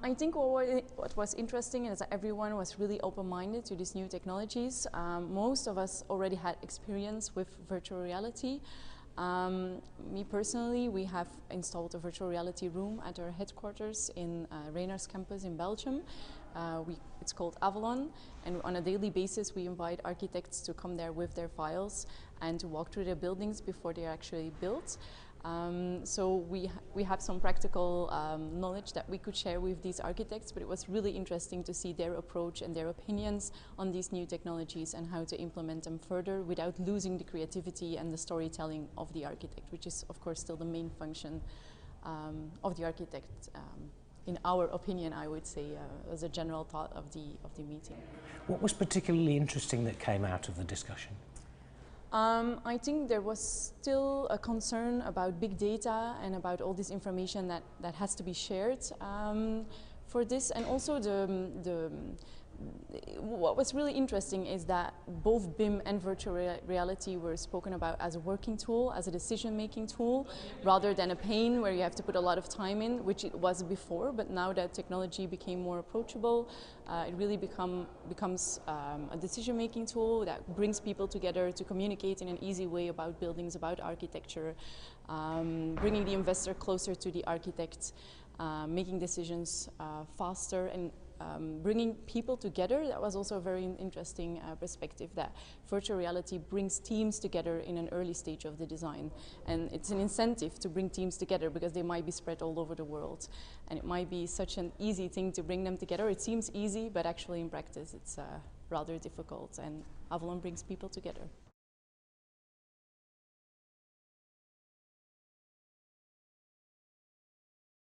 I think what was interesting is that everyone was really open-minded to these new technologies. Most of us already had experience with virtual reality. Me personally, we have installed a virtual reality room at our headquarters in Reynaers campus in Belgium. It's called Avalon, and on a daily basis we invite architects to come there with their files and to walk through their buildings before they are actually built. So we have some practical knowledge that we could share with these architects, but it was really interesting to see their approach and their opinions on these new technologies and how to implement them further without losing the creativity and the storytelling of the architect, which is of course still the main function of the architect. In our opinion, I would say, as a general thought of the meeting. What was particularly interesting that came out of the discussion? I think there was still a concern about big data and about all this information that has to be shared for this, and also what was really interesting is that both BIM and virtual reality were spoken about as a working tool, as a decision-making tool, rather than a pain where you have to put a lot of time in, which it was before. But now that technology became more approachable, it really becomes a decision-making tool that brings people together to communicate in an easy way about buildings, about architecture, bringing the investor closer to the architect, making decisions faster, and bringing people together. That was also a very interesting perspective, that virtual reality brings teams together in an early stage of the design. And it's an incentive to bring teams together because they might be spread all over the world. And it might be such an easy thing to bring them together. It seems easy, but actually in practice it's rather difficult. And Avalon brings people together.